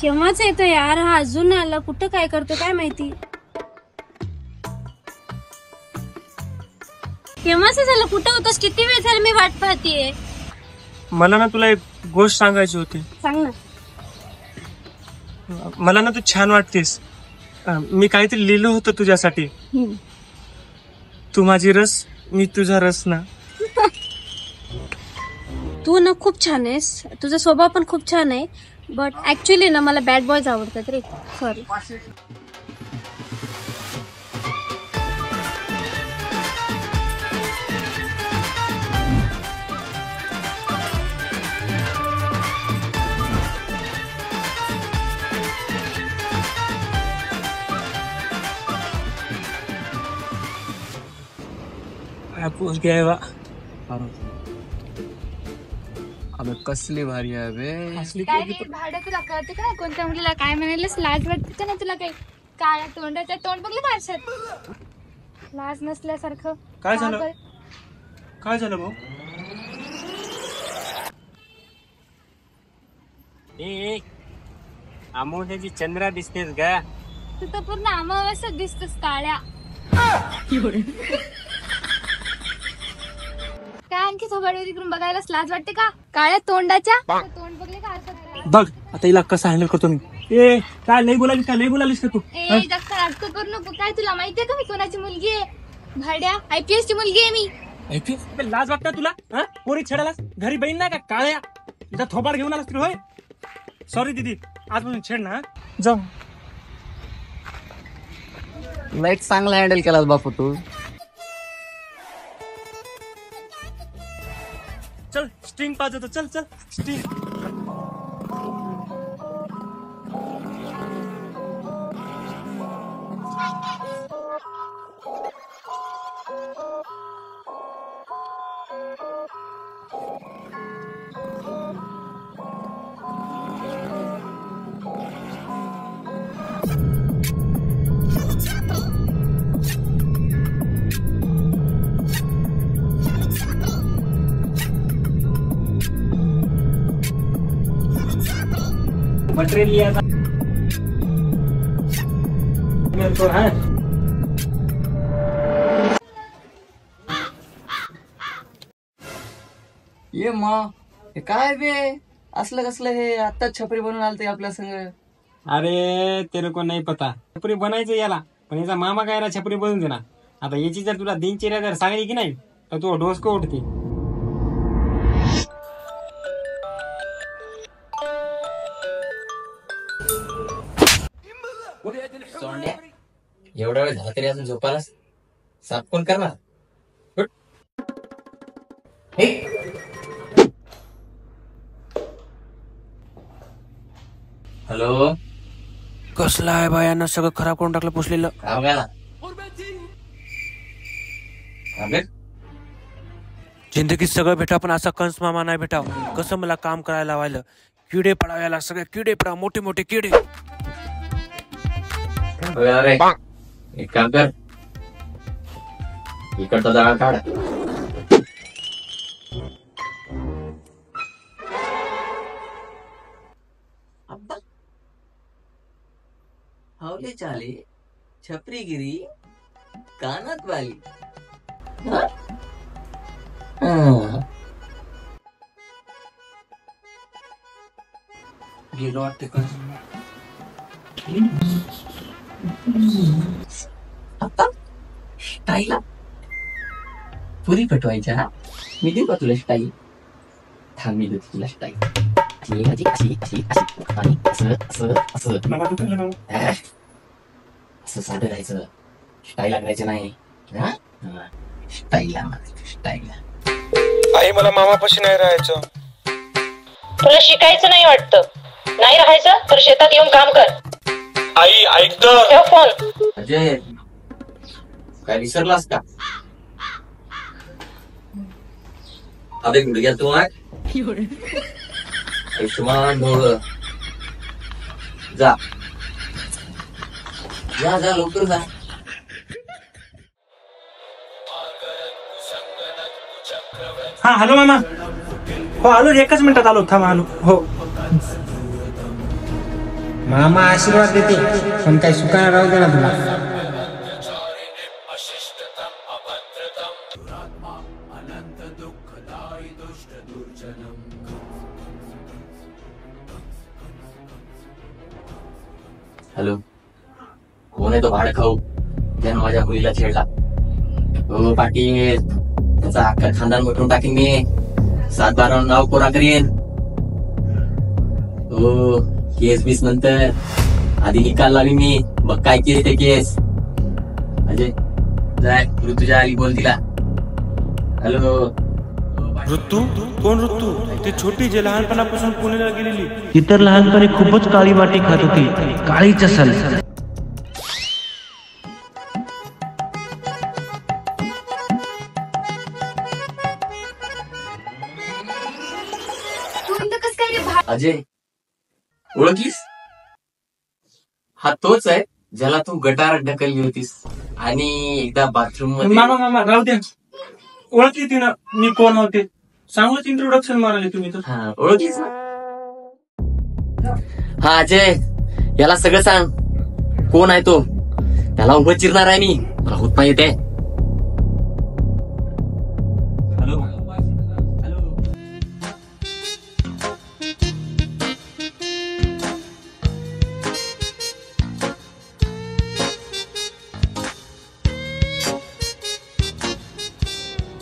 केव्हाच येतो यार हा, अजून आला. कुठं काय करतो काय माहिती. केव्हाच झालं, कुठं होतोस? किती वेळ झाला मी वाट पाहतीये. मला ना तुला एक गोष्ट सांगायची होती. सांग ना. मला ना तू छान वाटतेस. मी काहीतरी लिहिलं होतं तुझ्यासाठी. तू माझी रस, मी तुझा रस ना. तू ना खूप छान आहेस, तुझा स्वभाव पण खूप छान आहे. बट ऍक्च्युली ना मला बॅड बॉयज आवडतात रे. सॉरी. पोच गया. अबे कसली भारी आहे बे. काय रे भाडं तुला कळतं का? कोणत्या मुलीला काय म्हणायलास? लाज वाटते का नाही तुला? काही काळ्या तोंडाच्या तोंड बघलं का आरशात? लाज नसल्यासारखं. काय झालं? काय झालं भाऊ? अमोठ्याची चंद्रा दिसतेस का? तू तर पूर्ण अमावास्यात दिसतोस काळ्या. काय आणखी थोबाडवरी करून बघायलाच लाज वाटते का? काळ्या तोंडाच्या तोंड बघले का आरशात? बघ आता हिला कसं हँडल करतो मी. ए काय लई बोलालीस का? लई बोलालीस का तू? ए जास्त नाटकं करू नको. काय तुला माहितीये का मी कोणाची मुलगी आहे? भाड्या IPS ची मुलगी आहे मी. लाज वाटतं तुला? पोरी छेडालास? घरी बहीण नाही का काळ्या? तुझा थोबाड घेऊन आलास तू होय? सॉरी दीदी, आजपासून छेड ना. जाऊ. लाईट चांगला हँडल केलास बापू तू. चल स्ट्रिंग पाजतो. चल चल स्ट्रिंग. मटेरियल लिया था मेरे को है. ये मग हे काय बे असलं कसलं? हे आता छपरी बनून आलते आपल्या संग. अरे तेरे को नाही पता. छपरी बनायचं याला, पण याचा मामा काय छपरी बनवून देणार. आता याची जर तुला दिनचर्या जर सांगली की नाही तर तू डोसको उठते. एवढा वेळ झाला तरी अजून झोपालास? साफ कोण करणार? हॅलो. कसला आहे बायानं सगळं खराब करून टाकलं पुसलेलं. जिंदगीत सगळं भेटा पण असा कंस मामा नाही भेटाव. कसं मला काम करायला लावायला. किडे पडावायला सगळे किडे पडा, मोठे मोठे किडे. एक काम कर, इकडचा जाळा काढ. हवले चाले, छपरीगिरी, कानात वाली. गेलो वाटते का? आता स्टाईला पुरी पेटवायच्या. मी देऊ का तुला स्टाईल? थांब मी देतो तुला स्टाईल. अशी अशी अशी अशी आणि असं असं असं असं साधं राहायचं. स्टाईल लागायचं नाही. Style style. आई मला मामापाशी नाही राहायचं. तुला शिकायचं नाही वाटतं? नाही राहायचं तर शेतात येऊन काम कर. आई ऐकतं. ठेव फोन. अजय काय विसरलास का? अबे गुडघ्या तू आहे आयुष्यमान भव. जा जा जा लवकर जा. हा हॅलो मामा. हो आलो, एकच मिनिटात आलो. थांबा आलो. हो मामा आशीर्वाद देते पण काही सुखाने राहू दे ना तुला. हॅलो, कोण आहे तो भाड खाऊ ज्यानं माझ्या मुलीला छेडला? हो पाटील, त्याचा अख्खा खानदान मिटून टाकीन मी. 7-12 नाव कोरा करीन. हो, केस बीस नंतर, आधी निकाल लावी मी. मग काय केस ते केस. अजय जाय, ऋतुजा आली, बोल तिला. हॅलो. ऋतू? कोण ऋतू? ती छोटी जे लहानपणापासून पुण्याला गेलेली. ती तर लहानपणी खूपच काळी माती खात होती, काळीच असेल. तू इथं कसं काय रे अजय, ओळखलीस? हा तोच आहे ज्याला तू गटारात ढकलली होतीस आणि एकदा बाथरूम मध्ये. मामा राहू द्या. ओळखली ती ना मी कोण होते. चांगलंच इंट्रोडक्शन माराले तुम्ही तर. हा, ओळखलीस ना? हा अजय, याला सगळं सांग. कोण आहे तो? त्याला उभं चिरणार आहे मी. मला होत नाही येते. हॅलो.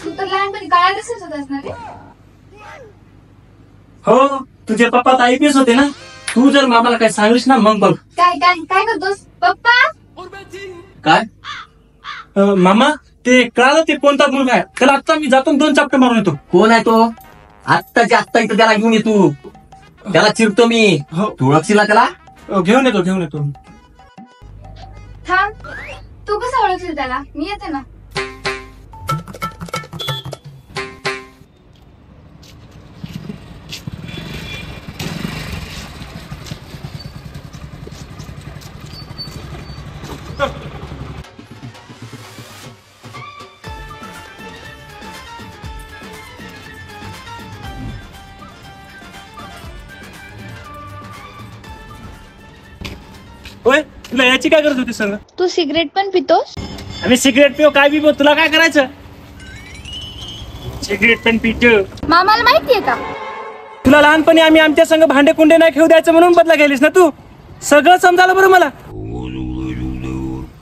तू तर लहानपणी काळा दिसत होतास ना रे. हो, तुझे पप्पा तर IPS होते ना. तू जर मामाला काय सांगितलं ना मग बघ. काय काय काय करतोस पप्पा? काय? मामा ते कळालं ते कोणता मुलगा आहे. त्याला आता मी जातो 2 चापटे मारून येतो. कोण आहे तो? आत्ताच्या आत्ता इथं त्याला घेऊन येतो. त्याला चिरतो मी. हो. तू ओळखशील ना त्याला? घेऊन येतो. थांब, तू कसं ओळखशील त्याला? मी येते ना. होय, तुला याची काय गरज होती सांग? तू सिगरेट पण पितोस? आम्ही सिगरेट पिऊ काय पिऊ, तुला काय करायचं? सिगरेट पण पितो. मामाला माहितीये का? तुला लहानपणी आम्ही आमच्या संग भांडे कुंडे नाही खेळू द्यायचं म्हणून बदला घ्यायलीस ना तू. सगळं समजालं बरं मला.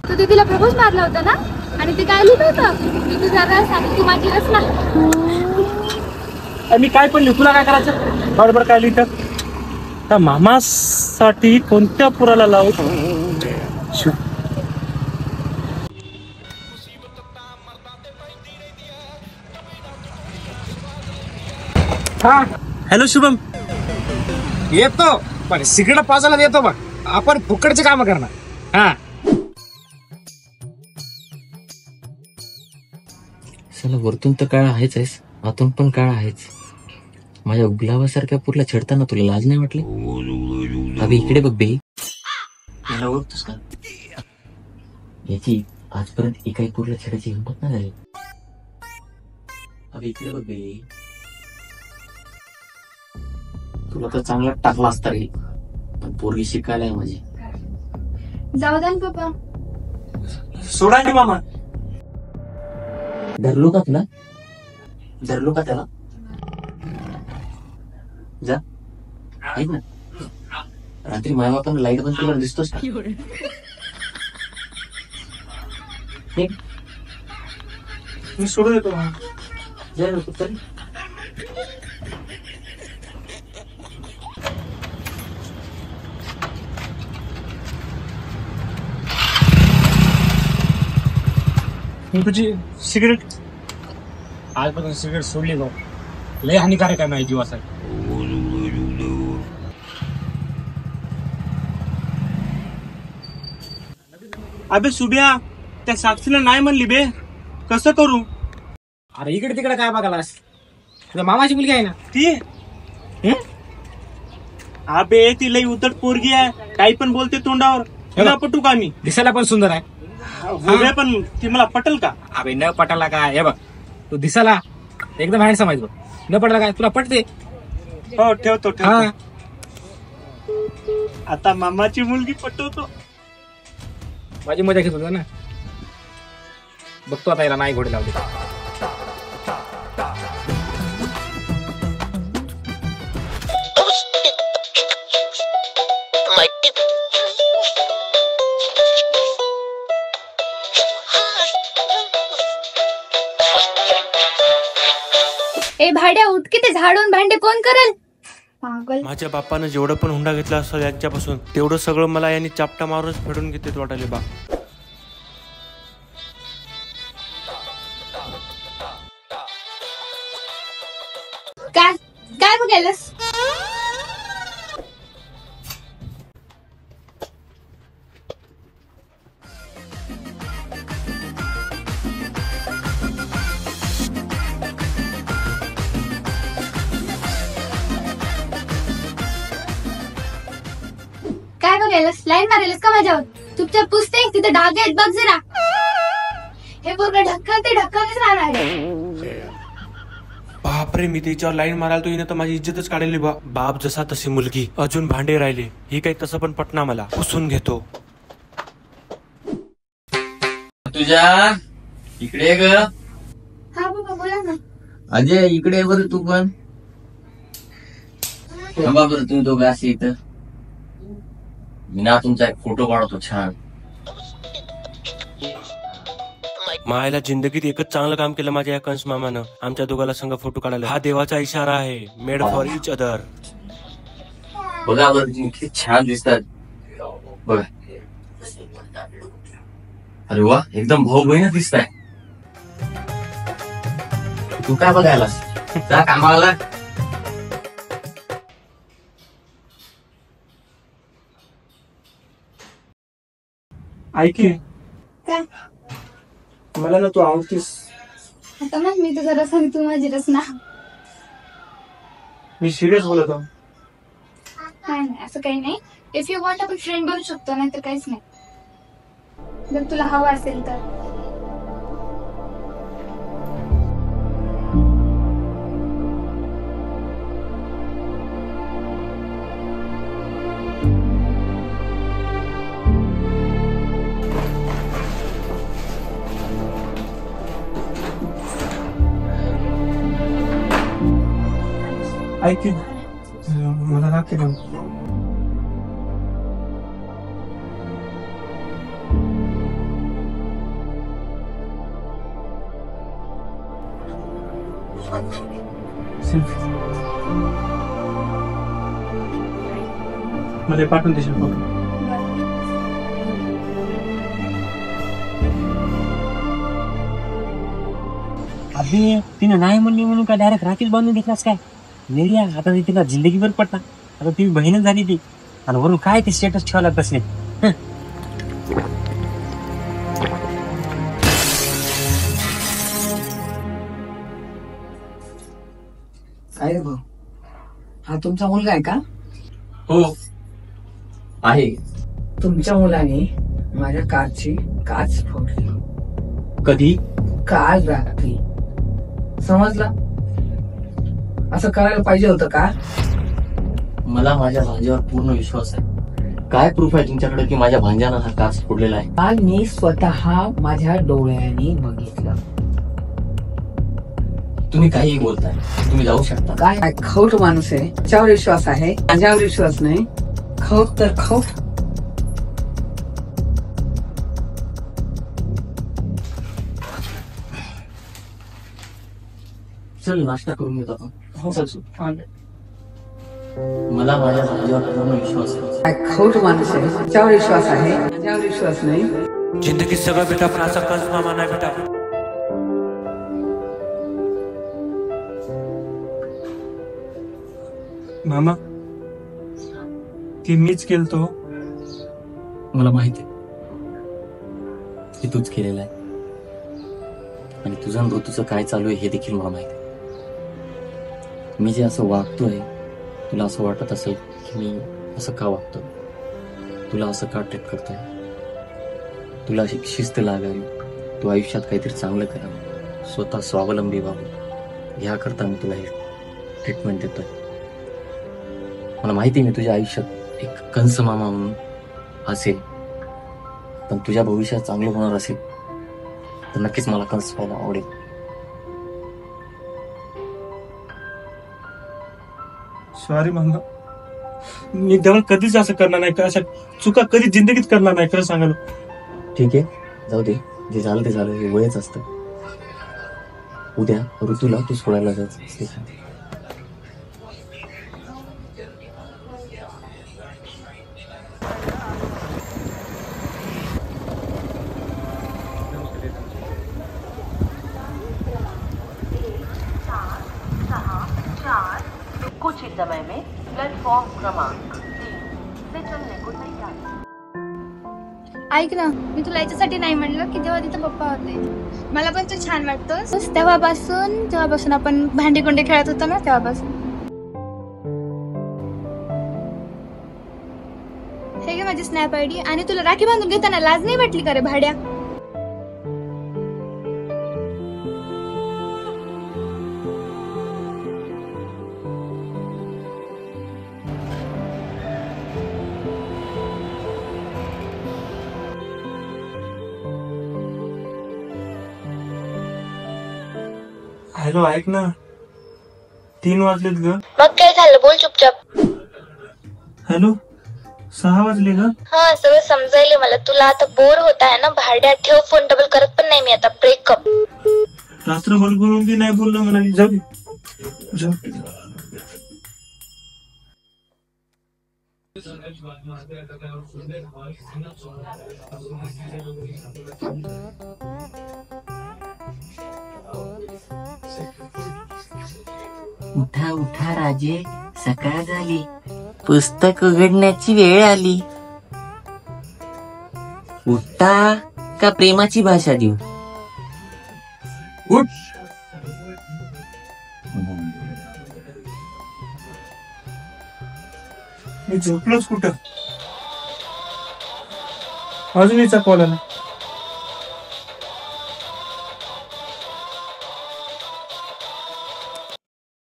तू दीदीला प्रपोज मारला होता ना, आणि ते काय लिहिलं होतं? मी तुझा रस आणि तू माझी रस ना. मी काय पण लिहू, तुला काय करायचं? बरोबर काय लिहितं? त्या मामासाठी कोणत्या पुराला लावू? हा, हॅलो शुभम. येतो पण सिगरेट पाजायला येतो बघ. आपण फुकटचे काम करणार. हा, चला, वरतून तर काळ आहेच, आतून पण काळ आहेच. माझ्या गुलाबासारख्या पुरला छेडताना तुला लाज नाही वाटली? अबे इकडे बघ बे. याला ओळखतोस का? याची आजपर्यंत एकाही पुरला छेडायची हिंमत नाही झाली. अबे इकडे बघ बे. तुला तर चांगला टाकला असता रे, पण पोरगी शिकायला आहे माझी. जाऊ दे ना पप्पा. सोडा की मामा. धरलो का तुला? धरलो का त्याला? जा, ऐक ना, रात्री माझ्या बापानं लाईट बंद केल्यावर दिसतोस का? मी सोडून येतो मामा. जय नको तरी. तुझी सिगरेट आजपासून सिगरेट सोडली जाऊ. लय हानिकारक आहे माझ्या जीवासाठी. अबे सुब्या, त्या साक्षीला नाही म्हणली बे, कसं करू? अरे इकडे तिकडे काय बघालास? तुझ्या मामाची मुलगी आहे ना ती? अबे ती लई उद्धट पोरगी आहे, काही पण बोलते तोंडावर. तुला पटू का मी? दिसायला पण सुंदर आहे. होय, पण ती मला पटल का? अबे न पटाला काय? हे बघ, तू दिसायला एकदम हँडसम आहेस बघ. न पटला काय? तुला पटते? हो, ठेवतो. हा. आता मामाची मुलगी पटवतो. माझी मजा घेत होता ना. बघतो आता याला नाही घोडे लावले. ए भाड्या उठ की, ते झाडून भांडे कोण करेल? पागल. माझ्या बापानं जेवढं पण हुंडा घेतला असेल यांच्यापासून तेवढं सगळं मला यांनी चापटा मारूनच फेडून घेते वाटायले बा. काय काय बघायलास? काय बघायलास? लाईन मारेलस का माझ्यावर? चुपचाप पुसते, तिथे डाग आहेत बघ जरा. हे पोरगं ढक्कन ते ढक्कनच राहणार आहे. बापरे, मी त्याच्यावर लाईन मारायला तो हिनं तर माझी इज्जतच काढली बा. बाप जसा तशी मुलगी, अजून भांडे राहिले. ही काही तसं पण पटना मला. पुसून घेतो. तुझ्या इकडे ग. हा बाबा बोला ना. अजय इकडे ये बरं तू पण. थांबा बरं तुम्ही दोघं असे इथं. मी ना तुमचा एक फोटो काढतो छान. मायला जिंदगीत एकच चांगलं काम केलं माझ्या या कंस मामानं, आमच्या दोघाला संग फोटो काढायला. हा देवाचा इशारा आहे. Made for each other. बघा बरं तुम्ही किती छान दिसतात. बघा. अरे वा, एकदम भाऊ बहीण दिसताय. तू काय बघायलास? जा कामाला. ऐक की, काय मला ना तू आवडतीस. आता मग मी तुझा रस आणि तू माझी रस ना. मी सिरियस बोलतो. नाही नाही असं काही नाही. इफ यू वॉन्ट आपण फ्रेंड बनू शकतो, नाही तर काहीच नाही. जर तुला हवं असेल तर. ऐक की, मला लागते का? मला पाठवून देशील फोटो? अभि तिने नाही म्हणली म्हणून काय डायरेक्ट राखीच बांधून घेतलास काय? नेडिया आता ती तिला जिंदगीभर पडता. आता ती बहीणच झाली ती. आणि वरून काय ते स्टेटस ठेवायला तसले. काय रे भाऊ, हा तुमचा मुलगा आहे का? हो आहे. तुमच्या मुलाने माझ्या कारची काच फोडली. कधी? काल रात्री. समजलं? असं करायला पाहिजे होतं का? मला माझ्या भांज्यावर पूर्ण विश्वास आहे. काय प्रूफ आहे तुमच्याकडे की माझ्या भांज्यानं हा काच फोडलेला आहे? काल मी स्वतः माझ्या डोळ्यांनी बघितलं. तुम्ही काही बोलताय. तुम्ही जाऊ शकता. काय खोट माणूस आहे. त्याच्यावर विश्वास आहे, माझ्यावर विश्वास नाही. खोट तर खोट. चल नाश्ता करून घेतो आपण. हो. चल. मला माझ्या भांज्यावर पूर्ण विश्वास आहे. काय खोट माणूस आहे. त्याच्यावर विश्वास आहे, माझ्यावर विश्वास नाही. जिंदगीत सगळं भेटा पण असा कंस मामा नाही भेटा. मामा, ती मीच केलतो. मला माहिती आहे की तूच केलेला आहे. आणि तुझं मृत्यूचं काय चालू आहे हे देखील मला माहिती आहे. मी जे असं वागतोय, तुला असं वाटत असेल की मी असं का वागतोय, तुला असं का ट्रीट करतोय, तुला अशी शिस्त लागावी, तू आयुष्यात काहीतरी चांगलं करावं, स्वतः स्वावलंबी व्हावं, ह्याकरता मी तुला हे ट्रीटमेंट देतोय. मला माहिती आहे मी तुझ्या आयुष्यात एक कंस मामा म्हणून असेल, पण तुझ्या भविष्यात चांगलं होणार असेल तर नक्कीच मला कंस पाहायला आवडेल. सॉरी मामा, मी तेव्हा कधीच असं करणार नाही, अशा चुका कधी जिंदगीत करणार नाही, खरं सांगायला. ठीक आहे, जाऊ दे, जे झालं ते झालं, हे वयच असतं. उद्या ऋतूला तू सोडायला जायचं. कुछ ही समय में प्लेटफॉर्म क्रमांक 3 से चलने को तैयार. ऐक ना, मी तुला याच्यासाठी नाही म्हणलं की जेव्हा तिथं पप्पा होते मला पण तू छान वाटतोस. जेव्हापासून आपण भांडी कुंडी खेळत होतो ना, तेव्हापासून. हे घे माझी स्नॅप आयडी. आणि तुला राखी बांधून घेताना लाज नाही वाटली का रे भाड्या? हॅलो, ऐक ना, 3 वाजलेत ग. मग काय झालं, बोल चुपचाप. हॅलो, 6 वाजले ग. हा, सगळं समजायले मला. तुला आता बोर होत आहे ना भाड्या, ठेव फोन, डबल करत पण नाही मी आता. ब्रेकअप. रात्रभर बोलून बी नाही बोललो मला. जाऊ दे. उठा उठा राजे, सकाळ झाली, पुस्तक उघडण्याची वेळ आली. उठता का प्रेमाची भाषा देऊ? उठ. मी झोपलोच कुठं? अजून हिचा कॉल आला.